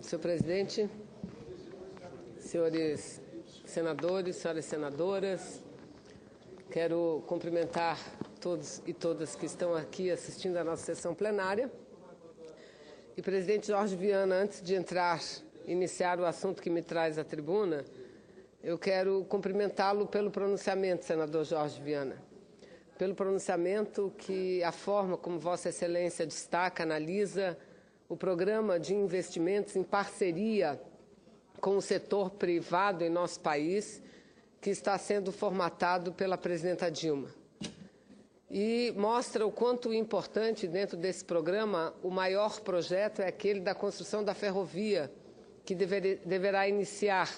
Senhor presidente, senhores senadores, senhoras senadoras, quero cumprimentar todos e todas que estão aqui assistindo à nossa sessão plenária. E, presidente Jorge Viana, antes de iniciar o assunto que me traz à tribuna, eu quero cumprimentá-lo pelo pronunciamento, senador Jorge Viana, pelo pronunciamento que a forma como Vossa Excelência destaca, analisa o programa de investimentos em parceria com o setor privado em nosso país, que está sendo formatado pela presidenta Dilma. E mostra o quanto importante, dentro desse programa, o maior projeto é aquele da construção da ferrovia, que deverá iniciar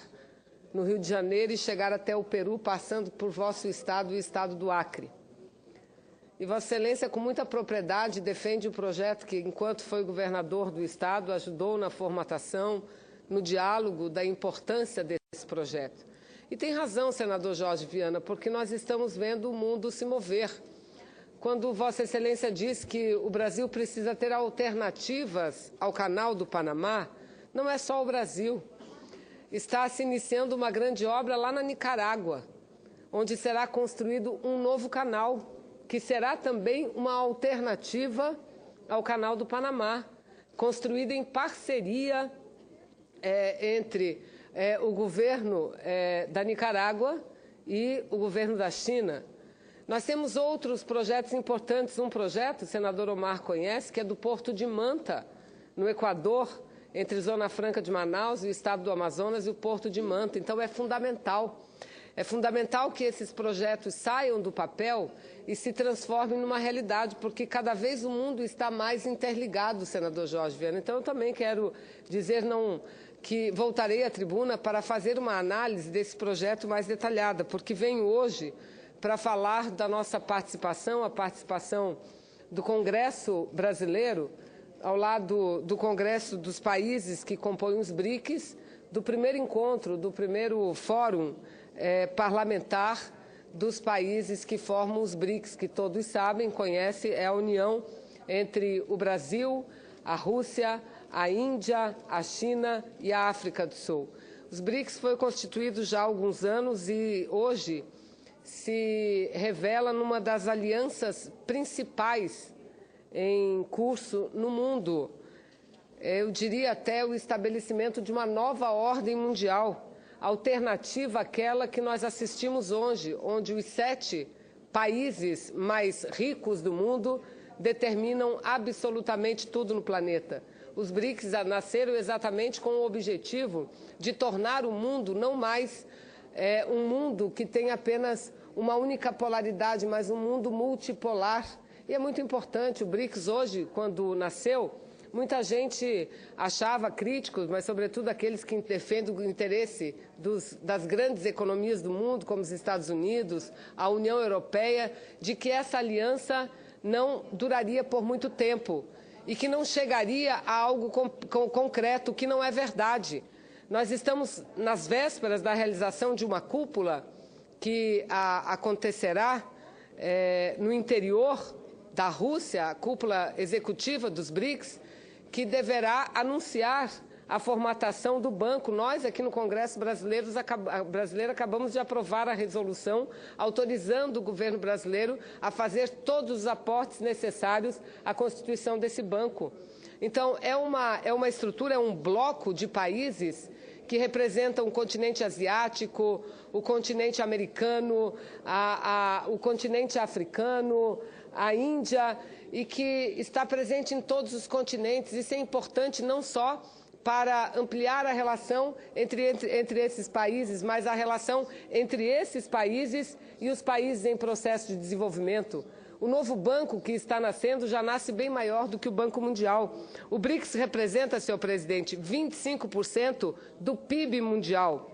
no Rio de Janeiro e chegar até o Peru, passando por vosso estado e o estado do Acre. E Vossa Excelência, com muita propriedade, defende o projeto que, enquanto foi governador do estado, ajudou na formatação, no diálogo da importância desse projeto. E tem razão, senador Jorge Viana, porque nós estamos vendo o mundo se mover. Quando Vossa Excelência diz que o Brasil precisa ter alternativas ao Canal do Panamá, não é só o Brasil. Está se iniciando uma grande obra lá na Nicarágua, onde será construído um novo canal, que será também uma alternativa ao Canal do Panamá, construído em parceria entre o governo da Nicarágua e o governo da China. Nós temos outros projetos importantes. Um projeto, o senador Omar conhece, que é do Porto de Manta, no Equador, entre Zona Franca de Manaus e o estado do Amazonas e o Porto de Manta. Então, é fundamental. É fundamental que esses projetos saiam do papel e se transformem numa realidade, porque cada vez o mundo está mais interligado, senador Jorge Viana. Então, eu também quero dizer que voltarei à tribuna para fazer uma análise desse projeto mais detalhada, porque venho hoje para falar da nossa participação, a participação do Congresso brasileiro, ao lado do Congresso dos países que compõem os BRICS, do primeiro encontro, do primeiro fórum parlamentar dos países que formam os BRICS, que todos sabem, conhecem, é a união entre o Brasil, a Rússia, a Índia, a China e a África do Sul. Os BRICS foi constituído já há alguns anos e hoje se revela numa das alianças principais em curso no mundo. Eu diria até o estabelecimento de uma nova ordem mundial, alternativa àquela que nós assistimos hoje, onde os 7 países mais ricos do mundo determinam absolutamente tudo no planeta. Os BRICS nasceram exatamente com o objetivo de tornar o mundo não mais um mundo que tem apenas uma única polaridade, mas um mundo multipolar. E é muito importante. O BRICS hoje, quando nasceu, muita gente achava, críticos, mas sobretudo aqueles que defendem o interesse das grandes economias do mundo, como os Estados Unidos, a União Europeia, de que essa aliança não duraria por muito tempo e que não chegaria a algo concreto, que não é verdade. Nós estamos nas vésperas da realização de uma cúpula que acontecerá no interior da Rússia, a cúpula executiva dos BRICS, que deverá anunciar a formatação do banco. Nós, aqui no Congresso brasileiro, acabamos de aprovar a resolução autorizando o governo brasileiro a fazer todos os aportes necessários à constituição desse banco. Então, é uma estrutura, é um bloco de países que representam o continente asiático, o continente americano, o continente africano, a Índia, e que está presente em todos os continentes. Isso é importante não só para ampliar a relação entre esses países, mas a relação entre esses países e os países em processo de desenvolvimento. O novo banco que está nascendo já nasce bem maior do que o Banco Mundial. O BRICS representa, senhor presidente, 25% do PIB mundial.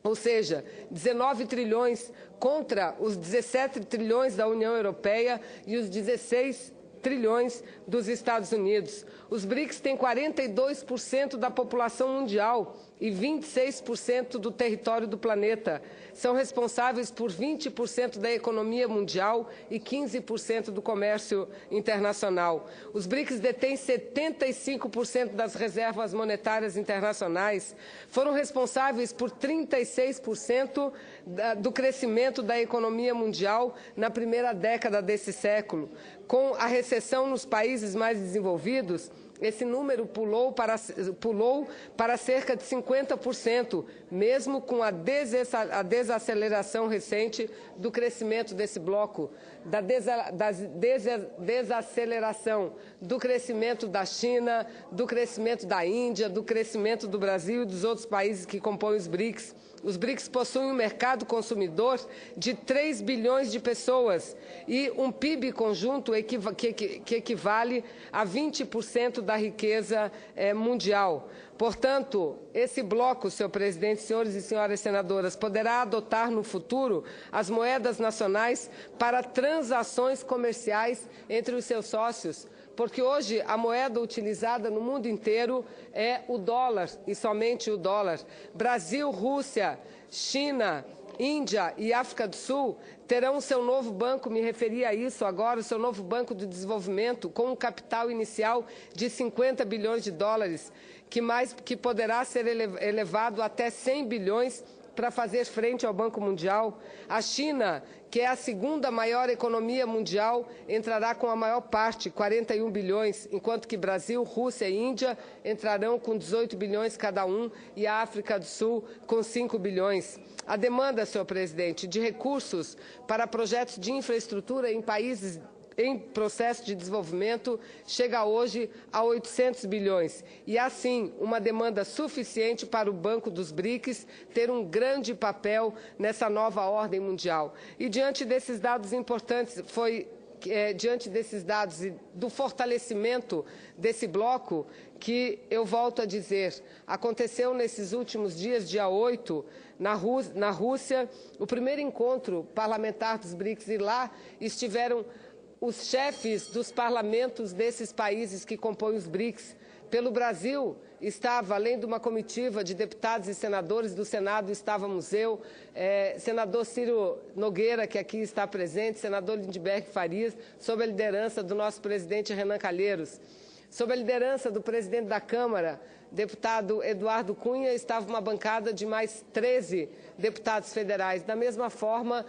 Ou seja, 19 trilhões contra os 17 trilhões da União Europeia e os 16 trilhões dos Estados Unidos. Os BRICS têm 42% da população mundial e 26% do território do planeta. São responsáveis por 20% da economia mundial e 15% do comércio internacional. Os BRICS detêm 75% das reservas monetárias internacionais, foram responsáveis por 36% do crescimento da economia mundial na primeira década desse século. Com a recessão nos países mais desenvolvidos, esse número pulou para cerca de 50%, mesmo com a desaceleração recente do crescimento desse bloco, da desaceleração do crescimento da China, do crescimento da Índia, do crescimento do Brasil e dos outros países que compõem os BRICS. Os BRICS possuem um mercado consumidor de 3 bilhões de pessoas e um PIB conjunto que equivale a 20% da riqueza mundial. Portanto, esse bloco, senhor presidente, senhores e senhoras senadoras, poderá adotar no futuro as moedas nacionais para transações comerciais entre os seus sócios, porque hoje a moeda utilizada no mundo inteiro é o dólar e somente o dólar. Brasil, Rússia, China, Índia e África do Sul terão seu novo banco, me referi a isso agora, o seu novo banco de desenvolvimento, com um capital inicial de 50 bilhões de dólares, que poderá ser elevado até 100 bilhões para fazer frente ao Banco Mundial. A China, que é a segunda maior economia mundial, entrará com a maior parte, 41 bilhões, enquanto que Brasil, Rússia e Índia entrarão com 18 bilhões cada um e a África do Sul com 5 bilhões. A demanda, senhor presidente, de recursos para projetos de infraestrutura em países em processo de desenvolvimento chega hoje a 800 bilhões. E, assim, uma demanda suficiente para o Banco dos BRICS ter um grande papel nessa nova ordem mundial. E, diante desses dados importantes, diante desses dados e do fortalecimento desse bloco, que eu volto a dizer, aconteceu nesses últimos dias, dia 8, na Rússia, o primeiro encontro parlamentar dos BRICS, e lá estiveram os chefes dos parlamentos desses países que compõem os BRICS. Pelo Brasil, estava, além de uma comitiva de deputados e senadores do Senado, estávamos eu, senador Ciro Nogueira, que aqui está presente, senador Lindbergh Farias, sob a liderança do nosso presidente Renan Calheiros. Sob a liderança do presidente da Câmara, deputado Eduardo Cunha, estava uma bancada de mais 13 deputados federais. Da mesma forma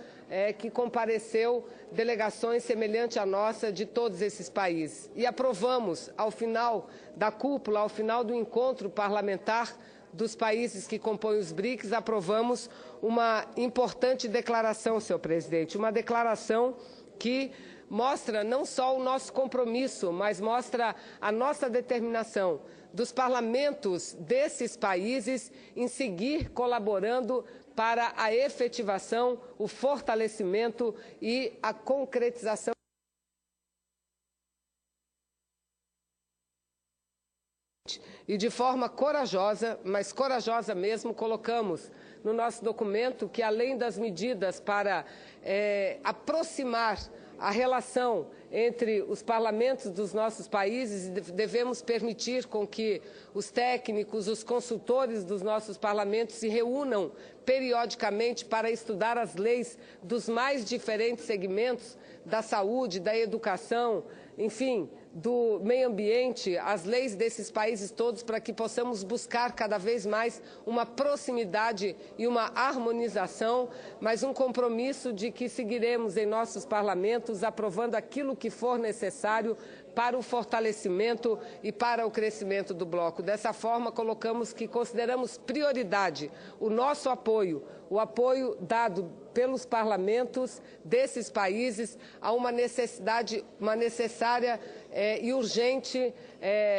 que compareceu delegações semelhantes à nossa de todos esses países. E aprovamos, ao final da cúpula, ao final do encontro parlamentar dos países que compõem os BRICS, aprovamos uma importante declaração, senhor presidente, uma declaração que mostra não só o nosso compromisso, mas mostra a nossa determinação dos parlamentos desses países em seguir colaborando para a efetivação, o fortalecimento e a concretização e de forma corajosa, mas corajosa mesmo, colocamos no nosso documento que, além das medidas para aproximar a relação entre os parlamentos dos nossos países, devemos permitir com que os técnicos, os consultores dos nossos parlamentos se reúnam periodicamente para estudar as leis dos mais diferentes segmentos da saúde, da educação, enfim, do meio ambiente, as leis desses países todos, para que possamos buscar cada vez mais uma proximidade e uma harmonização, mas um compromisso de que seguiremos em nossos parlamentos aprovando aquilo que for necessário para o fortalecimento e para o crescimento do bloco. Dessa forma, colocamos que consideramos prioridade o nosso apoio, o apoio dado pelos parlamentos desses países a uma necessária e urgente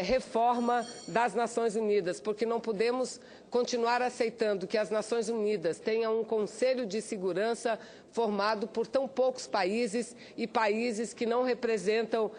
reforma das Nações Unidas, porque não podemos continuar aceitando que as Nações Unidas tenham um Conselho de Segurança formado por tão poucos países e países que não representam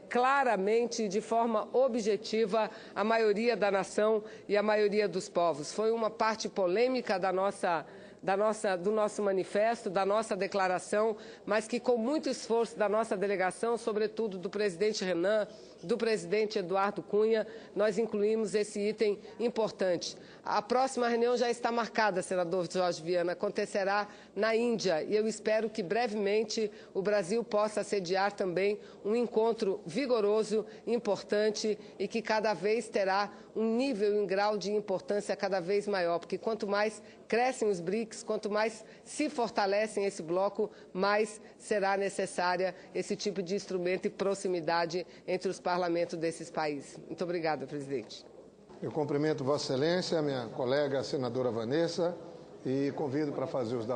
claramente, de forma objetiva, a maioria da nação e a maioria dos povos. Foi uma parte polêmica do nosso manifesto, da nossa declaração, mas que com muito esforço da nossa delegação, sobretudo do presidente Renan, do presidente Eduardo Cunha, nós incluímos esse item importante. A próxima reunião já está marcada, senador Jorge Viana, acontecerá na Índia, e eu espero que brevemente o Brasil possa sediar também um encontro vigoroso, importante e que cada vez terá um nível e um grau de importância cada vez maior, porque quanto mais crescem os BRICS, quanto mais se fortalecem esse bloco, mais será necessária esse tipo de instrumento e proximidade entre os parlamentos desses países. Muito obrigada, presidente. Eu cumprimento Vossa Excelência, minha colega senadora Vanessa, e convido para fazer uso da